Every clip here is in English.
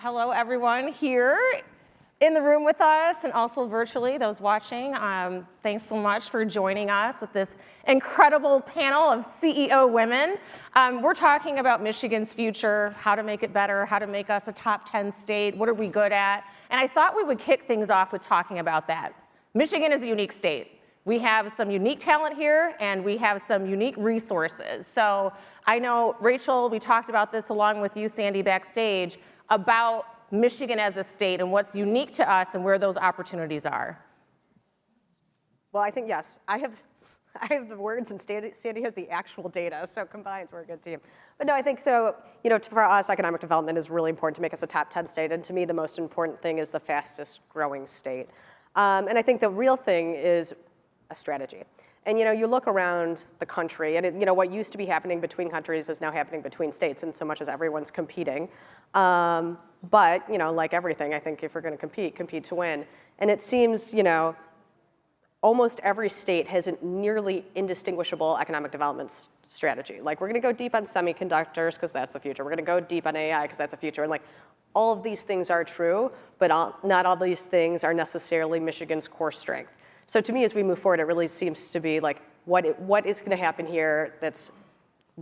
Hello, everyone here in the room with us and also virtually, those watching. Thanks so much for joining us with this incredible panel of CEO women. We're talking about Michigan's future, how to make it better, how to make us a top 10 state, what are we good at? And I thought we would kick things off with talking about that. Michigan is a unique state. We have some unique talent here, and we have some unique resources. So I know, Rachel, we talked about this along with you, Sandy, backstage, about Michigan as a state and what's unique to us and where those opportunities are. Well, I think, yes. I have the words, and Sandy has the actual data, so combined, we're a good team. But no, I think so, for us, economic development is really important to make us a top 10 state, and to me, the most important thing is the fastest growing state. And I think the real thing is a strategy. And you look around the country, and what used to be happening between countries is now happening between states, in so much as everyone's competing. But like everything, I think if we're going to compete to win. And it seems almost every state has a nearly indistinguishable economic development strategy. Like, we're going to go deep on semiconductors because that's the future. We're going to go deep on AI because that's the future. And all of these things are true, but not all these things are necessarily Michigan's core strength. So to me, as we move forward, it really seems to be what is going to happen here that's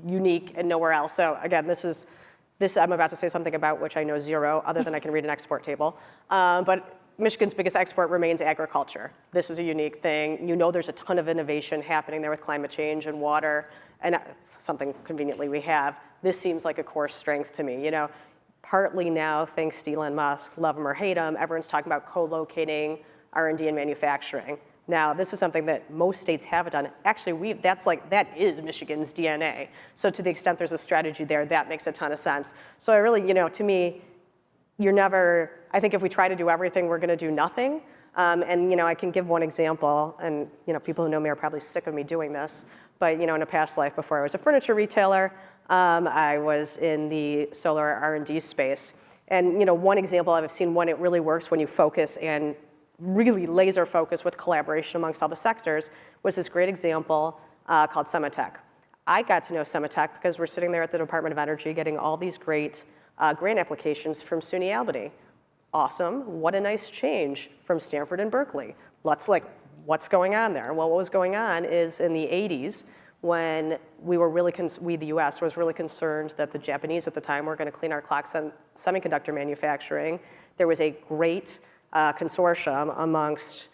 unique and nowhere else. So again, this I'm about to say something about which I know zero, other than I can read an export table. But Michigan's biggest export remains agriculture. This is a unique thing. There's a ton of innovation happening there with climate change and water, and something conveniently we have. This seems like a core strength to me. Partly now, thanks to Elon Musk, love him or hate him, everyone's talking about co-locating R&D and manufacturing. Now, this is something that most states haven't done. Actually, that is Michigan's DNA. So to the extent there's a strategy there, that makes a ton of sense. So I really, to me, I think if we try to do everything, we're gonna do nothing. And I can give one example, and people who know me are probably sick of me doing this, but in a past life before I was a furniture retailer, I was in the solar R&D space. And one example I've seen when it really works when you focus and really laser focus with collaboration amongst all the sectors was this great example called Semitech. I got to know Semitech because we're sitting there at the Department of Energy getting all these great grant applications from SUNY Albany. Awesome, what a nice change from Stanford and Berkeley. What's going on there? Well, what was going on is in the 80s, when we, the US, was really concerned that the Japanese at the time were gonna clean our clocks on semiconductor manufacturing, there was a great consortium amongst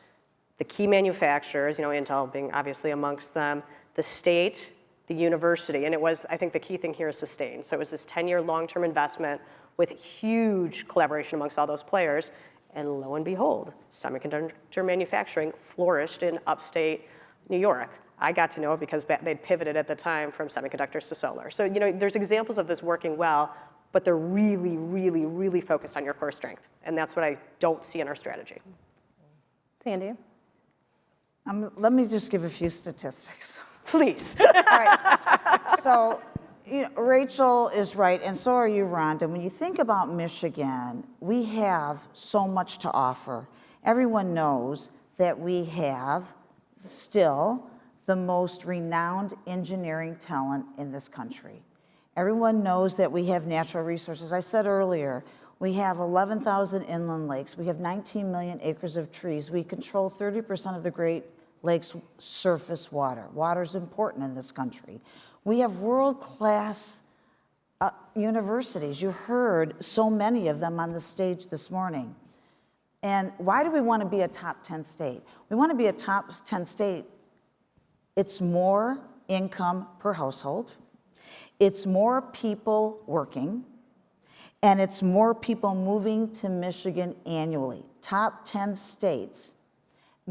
the key manufacturers, Intel being obviously amongst them, the state, the university, and I think the key thing here is sustained. So it was this 10-year long-term investment with huge collaboration amongst all those players, and lo and behold, semiconductor manufacturing flourished in upstate New York. I got to know it because they'd pivoted at the time from semiconductors to solar. So there's examples of this working well, but they're really, really, really focused on your core strength. And that's what I don't see in our strategy. Sandy? Let me just give a few statistics. Please. All right. So, Rachel is right, and so are you, Rhonda. When you think about Michigan, we have so much to offer. Everyone knows that we have still the most renowned engineering talent in this country. Everyone knows that we have natural resources. I said earlier, we have 11,000 inland lakes. We have 19 million acres of trees. We control 30% of the Great Lakes surface water. Water is important in this country. We have world-class universities. You heard so many of them on the stage this morning. And why do we want to be a top 10 state? We want to be a top 10 state. It's more income per household. It's more people working, and it's more people moving to Michigan annually. Top 10 states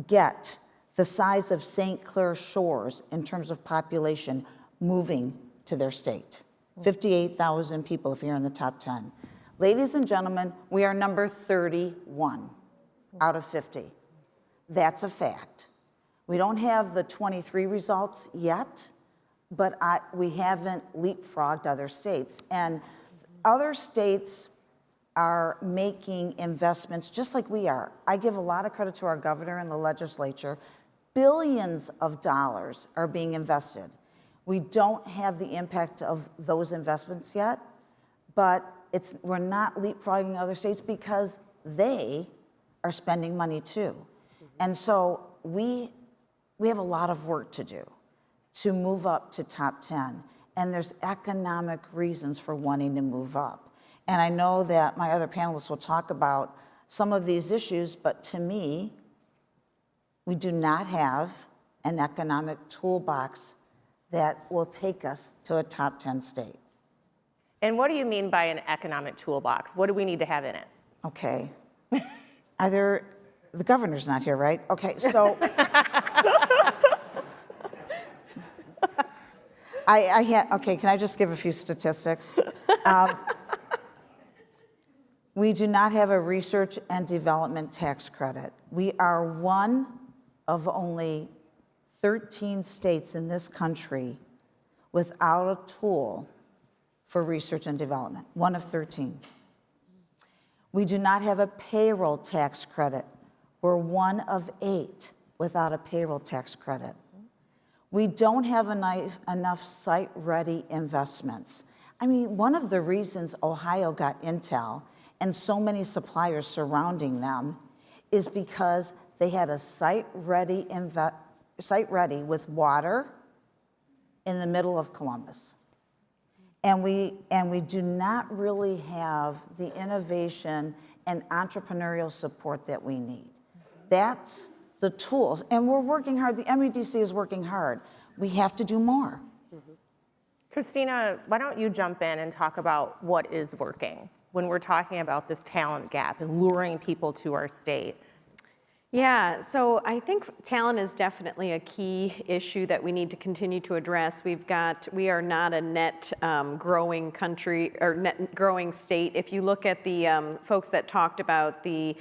get the size of St. Clair Shores in terms of population moving to their state. 58,000 people if you're in the top 10. Ladies and gentlemen, we are number 31 out of 50. That's a fact. We don't have the 23 results yet, but we haven't leapfrogged other states. And other states are making investments just like we are. I give a lot of credit to our governor and the legislature. Billions of dollars are being invested. We don't have the impact of those investments yet, but we're not leapfrogging other states because they are spending money too. And so we have a lot of work to do to move up to top 10. And there's economic reasons for wanting to move up. And I know that my other panelists will talk about some of these issues, but to me, we do not have an economic toolbox that will take us to a top 10 state. And what do you mean by an economic toolbox? What do we need to have in it? Okay. The governor's not here, right? Okay, so okay, can I just give a few statistics? We do not have a research and development tax credit. We are one of only 13 states in this country without a tool for research and development, one of 13. We do not have a payroll tax credit. We're one of 8 without a payroll tax credit. We don't have enough site-ready investments. I mean, one of the reasons Ohio got Intel and so many suppliers surrounding them is because they had a site-ready with water in the middle of Columbus. And we do not really have the innovation and entrepreneurial support that we need. That's the tools, and we're working hard. The MEDC is working hard. We have to do more. Christina, why don't you jump in and talk about what is working when we're talking about this talent gap and luring people to our state? Yeah, so I think talent is definitely a key issue that we need to continue to address. We are not a net growing country or net growing state. If you look at the folks that talked about the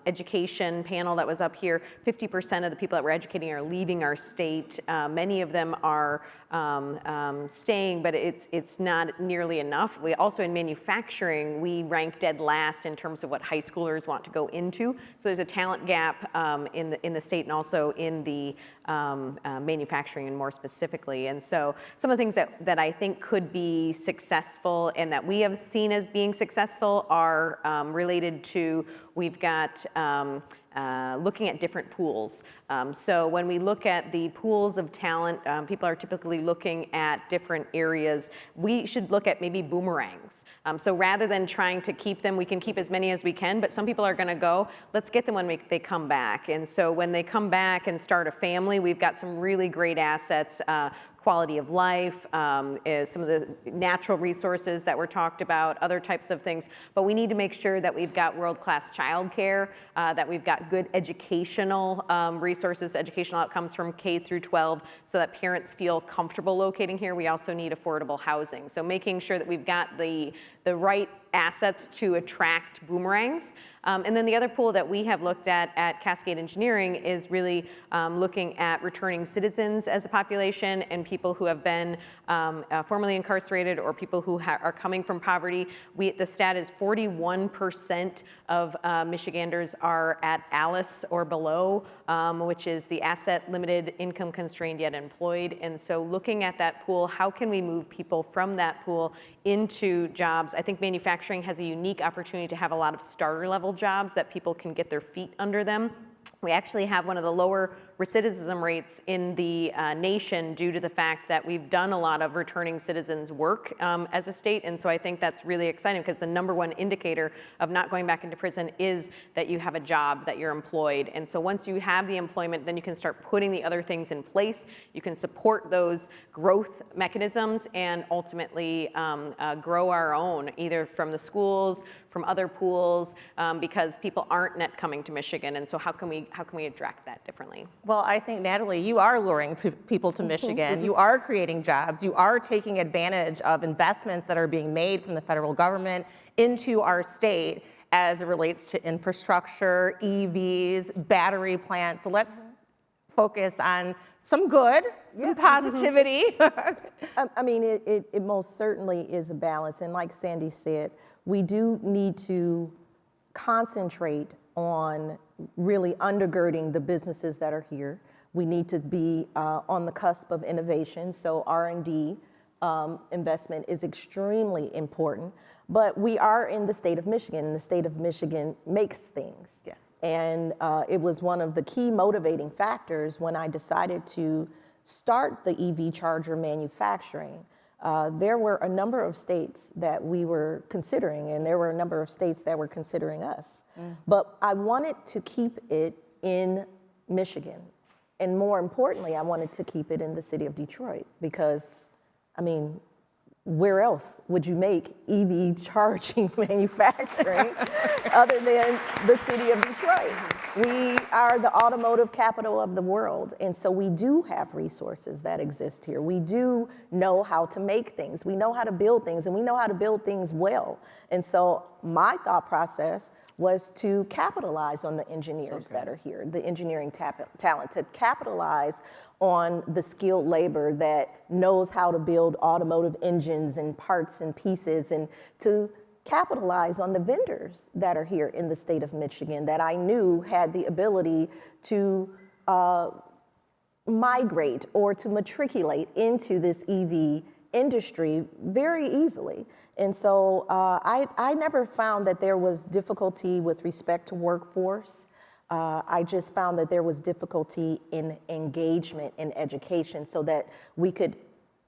education panel that was up here, 50% of the people that we're educating are leaving our state. Many of them are staying, but it's not nearly enough. We also, in manufacturing, we rank dead last in terms of what high schoolers want to go into. So there's a talent gap in the state and also in the manufacturing and more specifically. And so some of the things that I think could be successful and that we have seen as being successful are related to, we've got looking at different pools. So when we look at the pools of talent, people are typically looking at different areas. We should look at maybe boomerangs. So rather than trying to keep them, we can keep as many as we can, but some people are gonna go, let's get them when they come back. And so when they come back and start a family, we've got some really great assets, quality of life, is some of the natural resources that were talked about, other types of things. But we need to make sure that we've got world-class childcare, that we've got good educational resources, educational outcomes from K through 12, so that parents feel comfortable locating here. We also need affordable housing. So making sure that we've got the right assets to attract boomerangs. And then the other pool that we have looked at Cascade Engineering is really looking at returning citizens as a population and people who have been formerly incarcerated or people who are coming from poverty. The stat is 41% of Michiganders are at ALICE or below, which is the asset limited, income constrained yet employed. And so looking at that pool, how can we move people from that pool into jobs? I think manufacturing has a unique opportunity to have a lot of starter level jobs that people can get their feet under them. We actually have one of the lower recidivism rates in the nation due to the fact that we've done a lot of returning citizens work as a state. And so I think that's really exciting because the #1 indicator of not going back into prison is that you have a job, that you're employed. And so once you have the employment, then you can start putting the other things in place. You can support those growth mechanisms and ultimately grow our own, either from the schools, from other pools, because people aren't net coming to Michigan. And so how can we attract that differently? Well, I think, Natalie, you are luring people to Michigan. You are creating jobs. You are taking advantage of investments that are being made from the federal government into our state as it relates to infrastructure, EVs, battery plants. So let's focus on some good, some positivity. I mean, it most certainly is a balance. And like Sandy said, we do need to concentrate on really undergirding the businesses that are here. We need to be on the cusp of innovation, so R&D, investment is extremely important. But we are in the state of Michigan, and the state of Michigan makes things. Yes. And it was one of the key motivating factors when I decided to start the EV charger manufacturing. There were a number of states that we were considering, and there were a number of states that were considering us. But I wanted to keep it in Michigan. And more importantly, I wanted to keep it in the city of Detroit because, I mean, where else would you make EV charging manufacturing other than the city of Detroit? We are the automotive capital of the world, and so we do have resources that exist here. We do know how to make things. We know how to build things, and we know how to build things well. And so my thought process was to capitalize on the engineers that are here, the engineering talent, to capitalize on the skilled labor that knows how to build automotive engines and parts and pieces, and to capitalize on the vendors that are here in the state of Michigan that I knew had the ability to migrate or to matriculate into this EV industry very easily. And so I never found that there was difficulty with respect to workforce. I just found that there was difficulty in engagement in education so that we could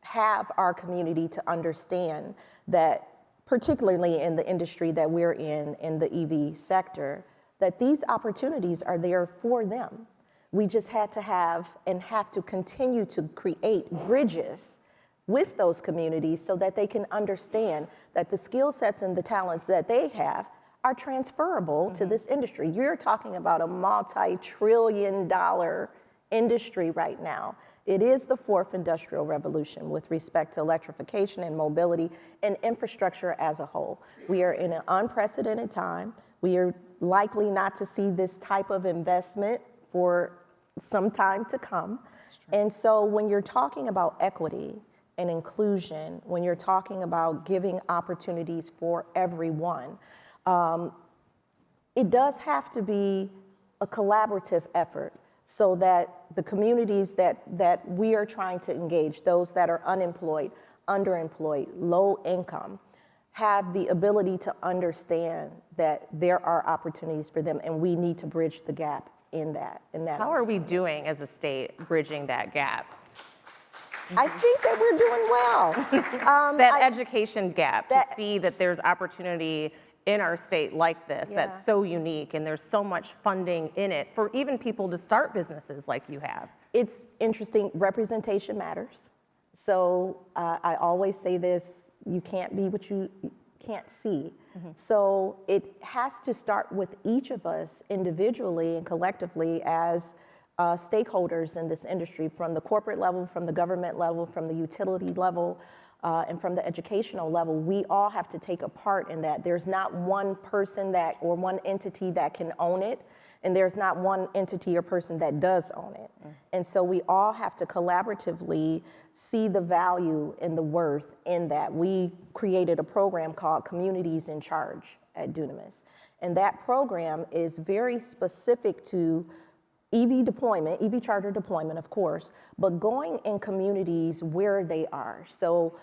have our community to understand that, particularly in the industry that we're in the EV sector, that these opportunities are there for them. We just had to have and have to continue to create bridges with those communities so that they can understand that the skill sets and the talents that they have are transferable to this industry. You're talking about a multi-trillion-dollar industry right now. It is the fourth industrial revolution with respect to electrification and mobility and infrastructure as a whole. We are in an unprecedented time. We are likely not to see this type of investment for some time to come. And so when you're talking about equity and inclusion, when you're talking about giving opportunities for everyone, it does have to be a collaborative effort so that the communities that we are trying to engage, those that are unemployed, underemployed, low income, have the ability to understand that there are opportunities for them, and we need to bridge the gap in that. How are we doing as a state bridging that gap? I think that we're doing well. That education gap, to see that there's opportunity in our state like this that's so unique, and there's so much funding in it for even people to start businesses like you have. It's interesting, representation matters. So I always say this, you can't be what you can't see. So it has to start with each of us individually and collectively as stakeholders in this industry, from the corporate level, from the government level, from the utility level, and from the educational level. We all have to take a part in that. There's not one person that or one entity that can own it, and there's not one entity or person that does own it. And so we all have to collaboratively see the value and the worth in that. We created a program called Communities in Charge at Dunamis, and that program is very specific to EV deployment, EV charger deployment, of course, but going in communities where they are. So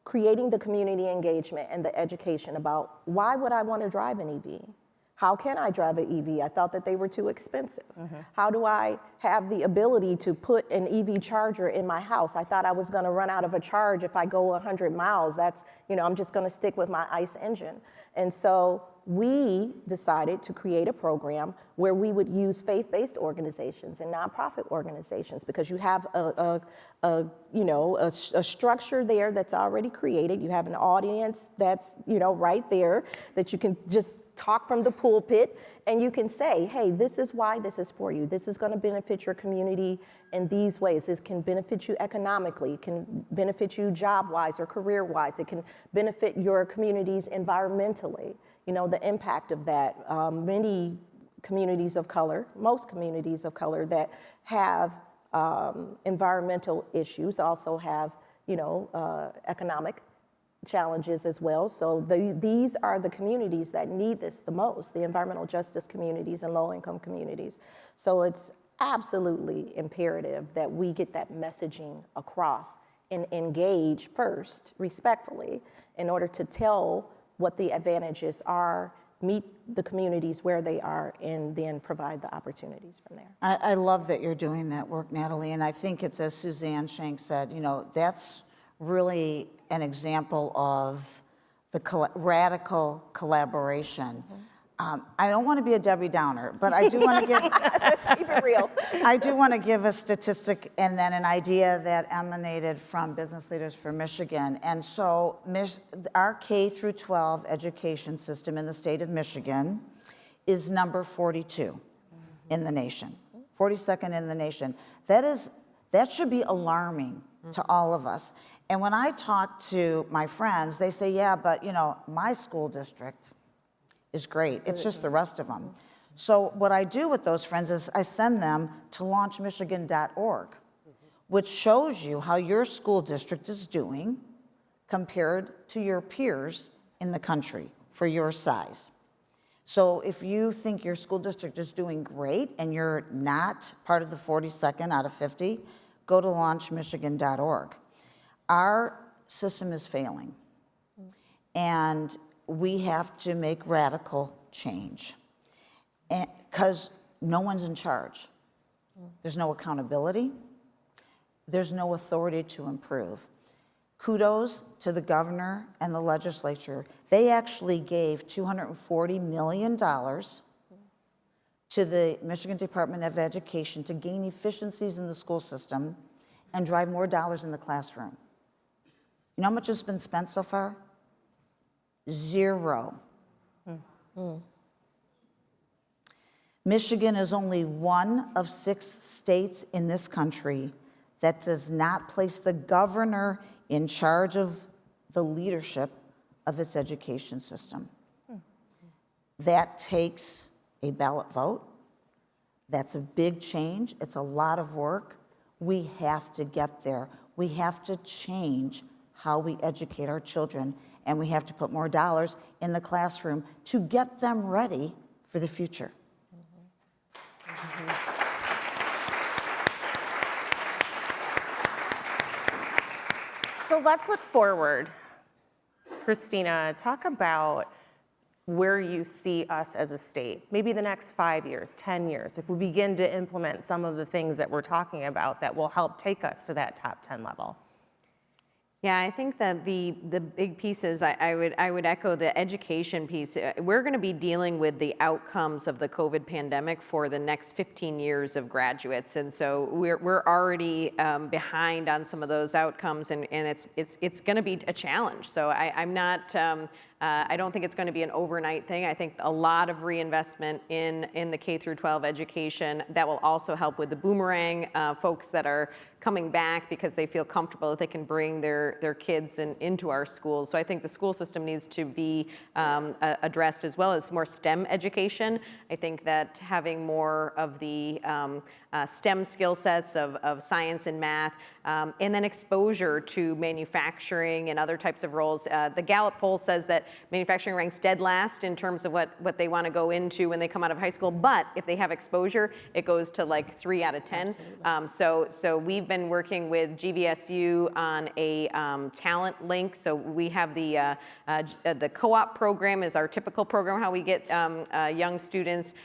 creating the community engagement and the education about why would I want to drive an EV? How can I drive an EV? I thought that they were too expensive. How do I have the ability to put an EV charger in my house? I thought I was going to run out of a charge if I go 100 miles. That's, I'm just going to stick with my ICE engine. And so we decided to create a program where we would use faith-based organizations and nonprofit organizations, because you have a structure there that's already created. You have an audience that's right there that you can just talk from the pulpit, and you can say, hey, this is why this is for you. This is going to benefit your community in these ways. This can benefit you economically. It can benefit you job-wise or career-wise. It can benefit your communities environmentally. The impact of that. Many communities of color, most communities of color that have environmental issues also have, economic challenges as well. So these are the communities that need this the most, the environmental justice communities and low-income communities. So it's absolutely imperative that we get that messaging across and engage first, respectfully, in order to tell what the advantages are, meet the communities where they are, and then provide the opportunities from there. I love that you're doing that work, Natalie, and I think it's, as Suzanne Shank said, that's really an example of the radical collaboration. I don't want to be a Debbie Downer, but I do want to give, Let's keep it real. I do want to give a statistic and then an idea that emanated from Business Leaders for Michigan. And so our K through 12 education system in the state of Michigan is number 42 in the nation, 42nd in the nation. That should be alarming to all of us. And when I talk to my friends, they say, yeah, but my school district is great. It's just the rest of them. So what I do with those friends is I send them to launchmichigan.org, which shows you how your school district is doing compared to your peers in the country for your size. So if you think your school district is doing great and you're not part of the 42nd out of 50, go to launchmichigan.org. Our system is failing, and we have to make radical change because no one's in charge. There's no accountability. There's no authority to improve. Kudos to the governor and the legislature. They actually gave $240 million to the Michigan Department of Education to gain efficiencies in the school system and drive more dollars in the classroom. You know how much has been spent so far? Zero. Michigan is only one of 6 states in this country that does not place the governor in charge of the leadership of its education system. That takes a ballot vote. That's a big change. It's a lot of work. We have to get there. We have to change how we educate our children, and we have to put more dollars in the classroom to get them ready for the future. So let's look forward. Christina, talk about where you see us as a state, maybe the next 5 years, 10 years, if we begin to implement some of the things that we're talking about that will help take us to that top 10 level. Yeah, I think that the big pieces, I would echo the education piece. We're going to be dealing with the outcomes of the COVID pandemic for the next 15 years of graduates, and so we're already behind on some of those outcomes, and it's going to be a challenge. So I'm not. I don't think it's going to be an overnight thing. I think a lot of reinvestment in the K through 12 education that will also help with the boomerang folks that are coming back because they feel comfortable that they can bring their kids into our schools. So I think the school system needs to be addressed, as well as more STEM education. I think that having more of the STEM skill sets of science and math, and then exposure to manufacturing and other types of roles. The Gallup poll says that manufacturing ranks dead last in terms of what they want to go into when they come out of high school, but if they have exposure, it goes to like 3 out of 10. So we've been working with GVSU on a talent link. So we have the co-op program is our typical program, how we get young students,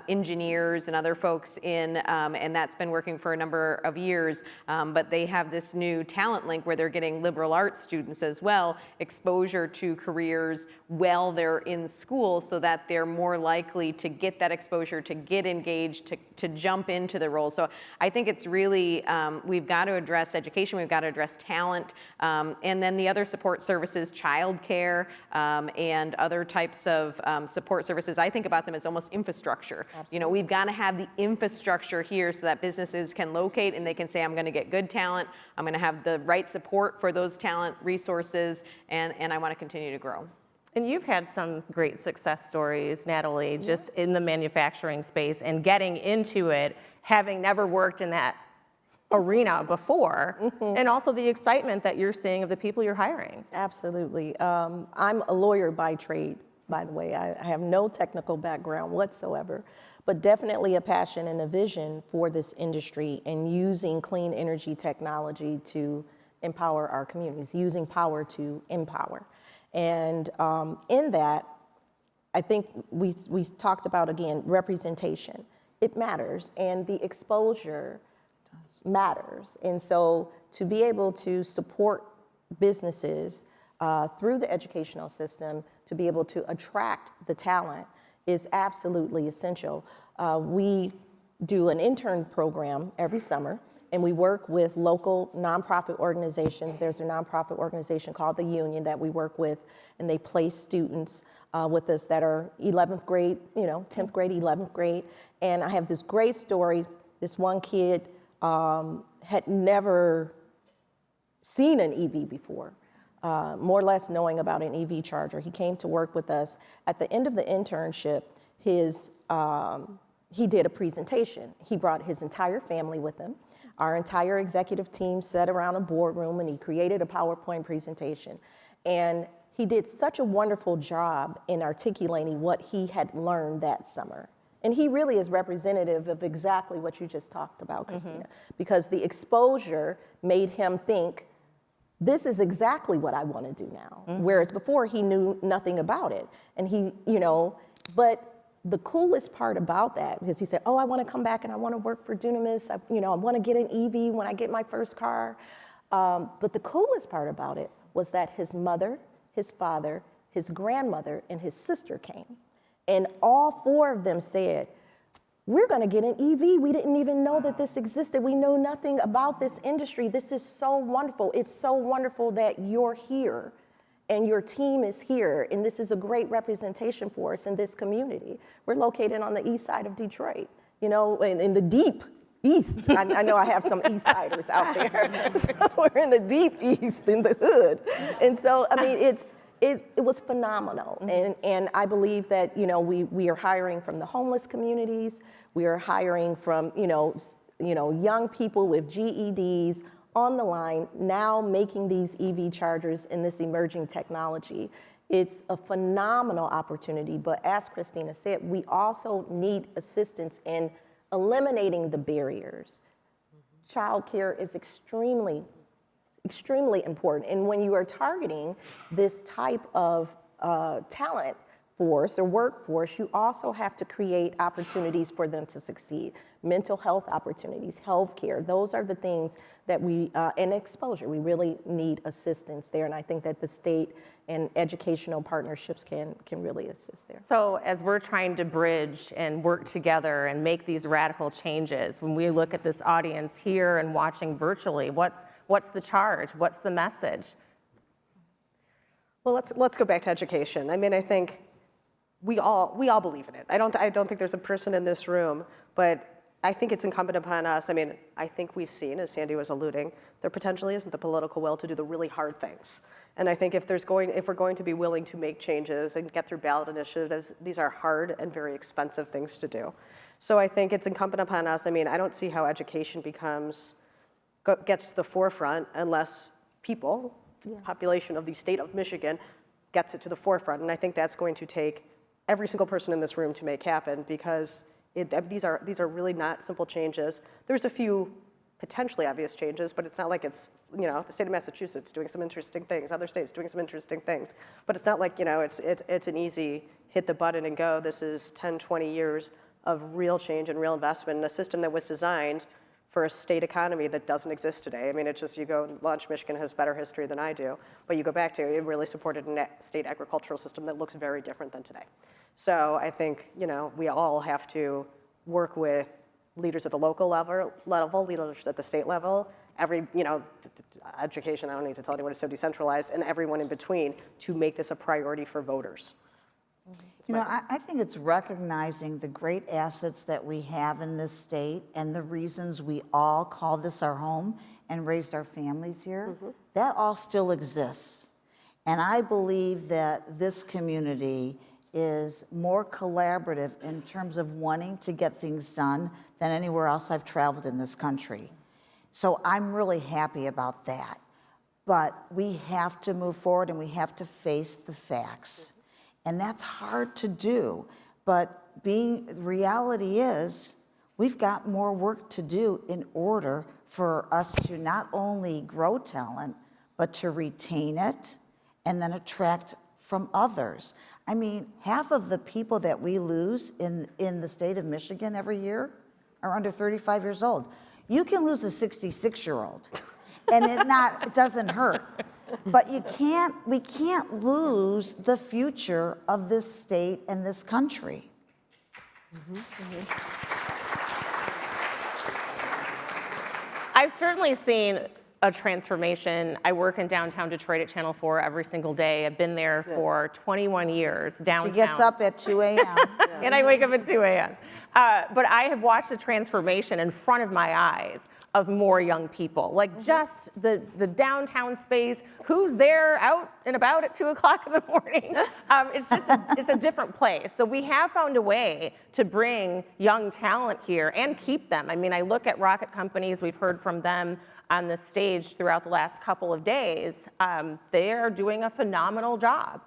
engineers and other folks in, and that's been working for a number of years, but they have this new talent link where they're getting liberal arts students as well, exposure to careers while they're in school so that they're more likely to get that exposure, to get engaged, to jump into the role. So I think it's really, we've got to address education, we've got to address talent, and then the other support services, childcare, and other types of support services. I think about them as almost infrastructure. Absolutely. You know, we've got to have the infrastructure here so that businesses can locate and they can say, I'm going to get good talent, I'm going to have the right support for those talent resources, and I want to continue to grow. And you've had some great success stories, Natalie, just in the manufacturing space and getting into it, having never worked in that arena before, and also the excitement that you're seeing of the people you're hiring. Absolutely. I'm a lawyer by trade, by the way. I have no technical background whatsoever, but definitely a passion and a vision for this industry and using clean energy technology to empower our communities, using power to empower. And in that, I think we talked about, again, representation. It matters, and the exposure matters. And so to be able to support businesses through the educational system, to be able to attract the talent is absolutely essential. We do an intern program every summer, and we work with local nonprofit organizations. There's a nonprofit organization called the Union that we work with, and they place students with us that are 11th grade, 10th grade, 11th grade. And I have this great story. This one kid had never seen an EV before, more or less knowing about an EV charger. He came to work with us. At the end of the internship, he did a presentation. He brought his entire family with him. Our entire executive team sat around a boardroom, and he created a PowerPoint presentation. And he did such a wonderful job in articulating what he had learned that summer. And he really is representative of exactly what you just talked about, Christina, because the exposure made him think, this is exactly what I want to do now. Whereas before he knew nothing about it. And he, but the coolest part about that, because he said, oh, I want to come back and I want to work for Dunamis. I want to get an EV when I get my first car. But the coolest part about it was that his mother, his father, his grandmother, and his sister came. And all four of them said, we're going to get an EV. We didn't even know that this existed. We know nothing about this industry. This is so wonderful. It's so wonderful that you're here and your team is here. And this is a great representation for us in this community. We're located on the east side of Detroit, in the deep east. I know I have some east siders out there. So we're in the deep east, in the hood. And so, it was phenomenal. And I believe that, we are hiring from the homeless communities. We are hiring from, young people with GEDs on the line, now making these EV chargers in this emerging technology. It's a phenomenal opportunity, but as Christina said, we also need assistance in eliminating the barriers. Childcare is extremely important. And when you are targeting this type of talent force or workforce, you also have to create opportunities for them to succeed. Mental health opportunities, healthcare, those are the things that and exposure, we really need assistance there. And I think that the state and educational partnerships can really assist there. So as we're trying to bridge and work together and make these radical changes, when we look at this audience here and watching virtually, what's the charge? What's the message? Well, let's go back to education. I think we all believe in it. I don't think there's a person in this room, but I think it's incumbent upon us. I think we've seen, as Sandy was alluding, there potentially isn't the political will to do the really hard things. And I think if we're going to be willing to make changes and get through ballot initiatives, these are hard and very expensive things to do. So I think it's incumbent upon us. I don't see how education gets to the forefront unless population of the state of Michigan gets it to the forefront. And I think that's going to take every single person in this room to make happen, because these are really not simple changes. There's a few potentially obvious changes, but it's not like it's, the state of Massachusetts doing some interesting things, other states doing some interesting things. But it's not like, it's an easy hit the button and go. This is 10, 20 years of real change and real investment in a system that was designed for a state economy that doesn't exist today. It's just, you go launch, Michigan has better history than I do, but you go back to it really supported a state agricultural system that looks very different than today. So I think, we all have to work with leaders at the local level, leaders at the state level, education, I don't need to tell anyone, is so decentralized, and everyone in between to make this a priority for voters. I think it's recognizing the great assets that we have in this state and the reasons we all call this our home and raised our families here. That all still exists. And I believe that this community is more collaborative in terms of wanting to get things done than anywhere else I've traveled in this country. So I'm really happy about that. But we have to move forward and we have to face the facts. And that's hard to do. But reality is, we've got more work to do in order for us to not only grow talent, but to retain it and then attract from others. I mean, half of the people that we lose in the state of Michigan every year are under 35 years old. You can lose a 66-year-old and it doesn't hurt. But we can't lose the future of this state and this country. I've certainly seen a transformation. I work in downtown Detroit at Channel 4 every single day. I've been there for 21 years downtown. She gets up at 2 a.m. And I wake up at 2 a.m. But I have watched the transformation in front of my eyes of more young people. Like just the downtown space, who's there out and about at 2 o'clock in the morning? It's a different place. So we have found a way to bring young talent here and keep them. I mean, I look at rocket companies, we've heard from them on the stage throughout the last couple of days. They are doing a phenomenal job.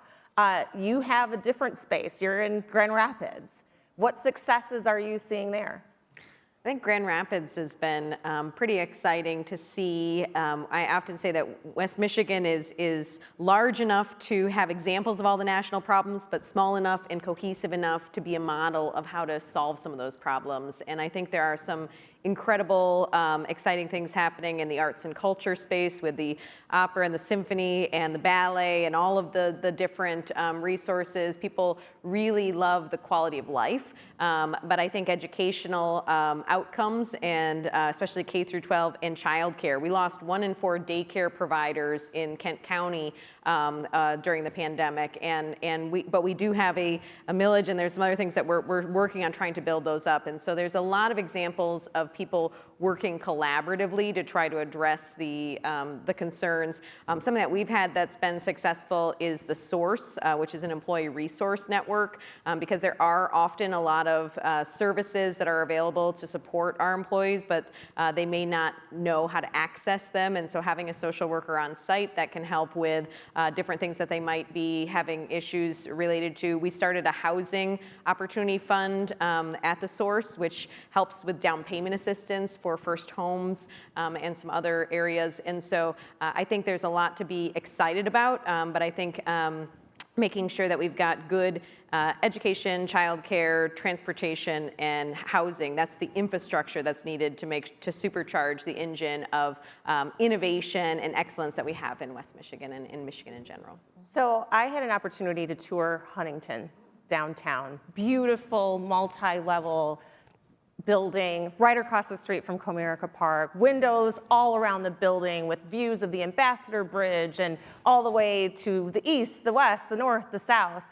You have a different space. You're in Grand Rapids. What successes are you seeing there? I think Grand Rapids has been pretty exciting to see. I often say that West Michigan is large enough to have examples of all the national problems, but small enough and cohesive enough to be a model of how to solve some of those problems. And I think there are some incredible, exciting things happening in the arts and culture space with the opera and the symphony and the ballet and all of the different resources. People really love the quality of life, but I think educational outcomes and especially K through 12 and childcare. We lost 1 in 4 daycare providers in Kent County during the pandemic, but we do have a millage, and there's some other things that we're working on trying to build those up. And so there's a lot of examples of people working collaboratively to try to address the concerns. Something that we've had that's been successful is the Source, which is an employee resource network, because there are often a lot of services that are available to support our employees, but they may not know how to access them. And so having a social worker on site that can help with different things that they might be having issues related to. We started a housing opportunity fund at the Source, which helps with down payment assistance for first homes and some other areas. And so I think there's a lot to be excited about, but I think making sure that we've got good education, childcare, transportation, and housing. That's the infrastructure that's needed to supercharge the engine of innovation and excellence that we have in West Michigan and in Michigan in general. So I had an opportunity to tour Huntington downtown. Beautiful, multi-level building right across the street from Comerica Park, windows all around the building with views of the Ambassador Bridge and all the way to the east, the west, the north, the south.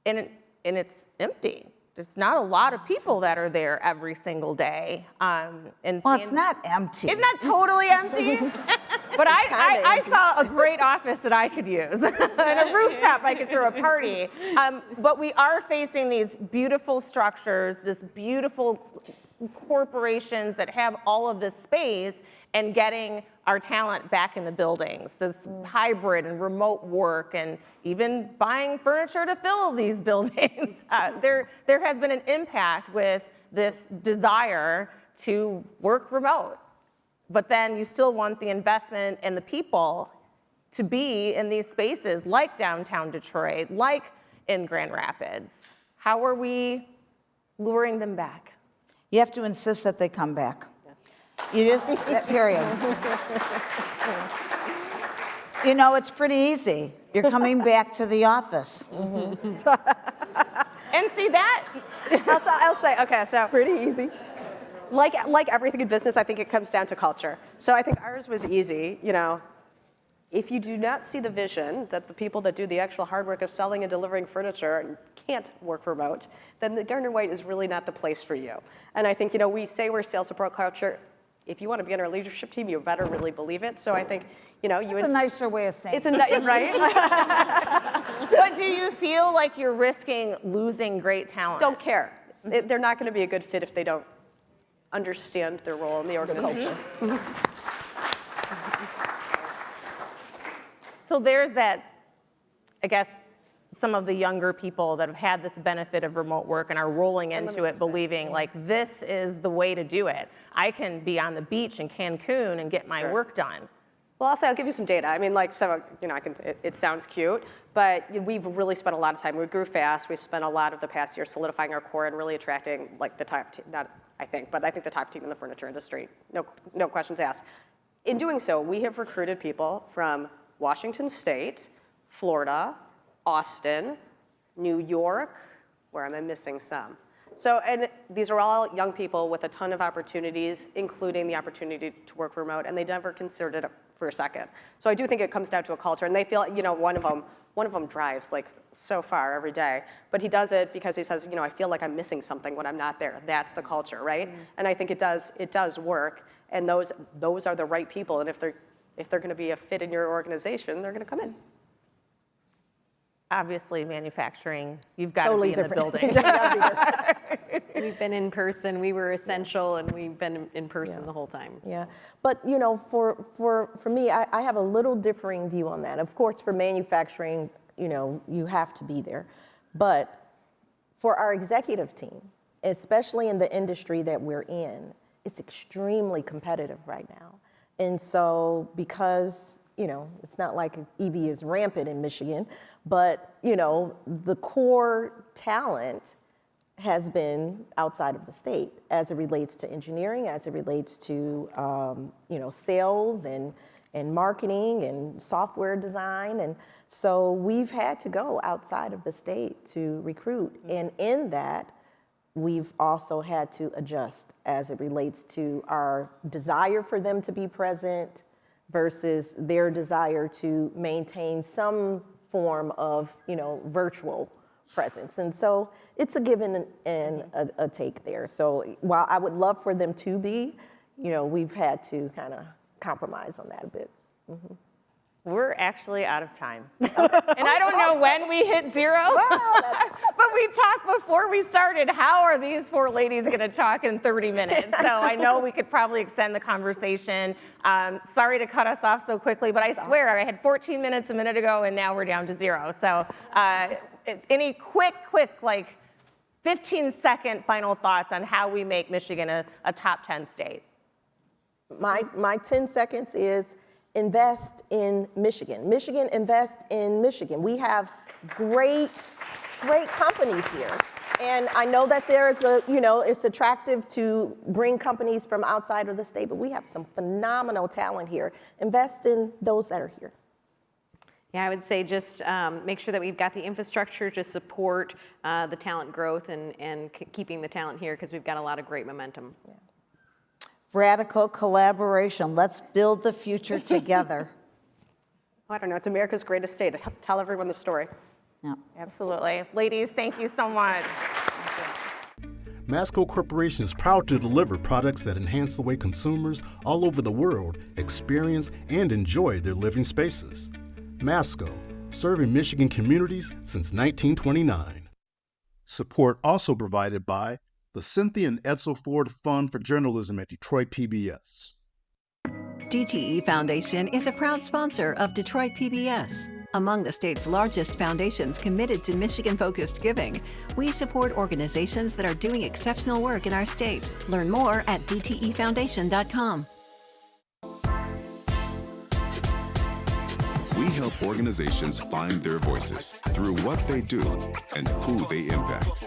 And it's empty. There's not a lot of people that are there every single day. It's not empty. It's not totally empty, but I saw a great office that I could use and a rooftop I could throw a party. But we are facing these beautiful structures, this beautiful corporations that have all of this space, and getting our talent back in the buildings, this hybrid and remote work, and even buying furniture to fill these buildings. There has been an impact with this desire to work remote, but then you still want the investment and the people to be in these spaces like downtown Detroit, like in Grand Rapids. How are we luring them back? You have to insist that they come back. You just, period. You know, it's pretty easy. You're coming back to the office. And see that? I'll say, okay, so. It's pretty easy. Like everything in business, I think it comes down to culture. So I think ours was easy, you know. If you do not see the vision that the people that do the actual hard work of selling and delivering furniture can't work remote, then the Gardner White is really not the place for you. And I think, you know, we say we're sales support culture. If you want to be on our leadership team, you better really believe it. So I think, you know, It's a nicer way of saying it. Right? But do you feel like you're risking losing great talent? Don't care. They're not going to be a good fit if they don't understand their role in the organization. So there's that, I guess, some of the younger people that have had this benefit of remote work and are rolling into it believing like this is the way to do it. I can be on the beach in Cancun and get my work done. Well, I'll give you some data. I mean, like, so, you know, it sounds cute, but we've really spent a lot of time. We grew fast. We've spent a lot of the past year solidifying our core and really attracting, like, the top team, not I think, but I think the top team in the furniture industry. No questions asked. In doing so, we have recruited people from Washington State, Florida, Austin, New York, where am I missing some? So, and these are all young people with a ton of opportunities, including the opportunity to work remote, and they never considered it for a second. So I do think it comes down to a culture, and they feel, you know, one of them drives like so far every day, but he does it because he says, you know, I feel like I'm missing something when I'm not there. That's the culture, right? And I think it does work, and those are the right people, and if they're going to be a fit in your organization, they're going to come in. Obviously, manufacturing, you've got Totally to be different. in the building. We've been in person, we were essential, and we've been in person the whole time. Yeah, but you know, for me, I have a little differing view on that. Of course, for manufacturing, you know, you have to be there. But for our executive team, especially in the industry that we're in, it's extremely competitive right now. And so because, you know, it's not like EV is rampant in Michigan, but, you know, the core talent has been outside of the state as it relates to engineering, as it relates to, you know, sales and marketing and software design. And so we've had to go outside of the state to recruit. And in that, we've also had to adjust as it relates to our desire for them to be present versus their desire to maintain some form of, you know, virtual presence. And so it's a give and a take there. So while I would love for them to be, you know, we've had to kind of compromise on that a bit. Mm-hmm. We're actually out of time. And I don't know when we hit zero, but we talked before we started, how are these four ladies gonna talk in 30 minutes? So I know we could probably extend the conversation. Sorry to cut us off so quickly, but I swear I had 14 minutes a minute ago and now we're down to zero. So any quick, like 15-second final thoughts on how we make Michigan a top 10 state? My 10 seconds is invest in Michigan. Michigan, invest in Michigan. We have great companies here. And I know that there's you know, it's attractive to bring companies from outside of the state, but we have some phenomenal talent here. Invest in those that are here. Yeah, I would say just make sure that we've got the infrastructure to support the talent growth and keeping the talent here, because we've got a lot of great momentum. Yeah. Radical collaboration. Let's build the future together. I don't know, it's America's greatest state. Tell everyone the story. Yeah. Absolutely. Ladies, thank you so much. Masco Corporation is proud to deliver products that enhance the way consumers all over the world experience and enjoy their living spaces. Masco, serving Michigan communities since 1929. Support also provided by the Cynthia and Edsel Ford Fund for Journalism at Detroit PBS. DTE Foundation is a proud sponsor of Detroit PBS. Among the state's largest foundations committed to Michigan-focused giving, we support organizations that are doing exceptional work in our state. Learn more at dtefoundation.com. We help organizations find their voices through what they do and who they impact.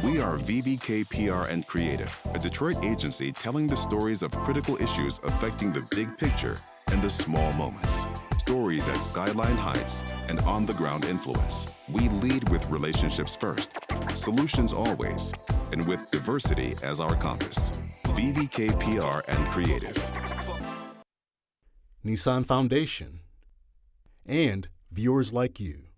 We are VVK PR and Creative, a Detroit agency telling the stories of critical issues affecting the big picture and the small moments. Stories at Skyline Heights and on-the-ground influence. We lead with relationships first, solutions always, and with diversity as our compass. VVK PR and Creative. Nissan Foundation, and viewers like you.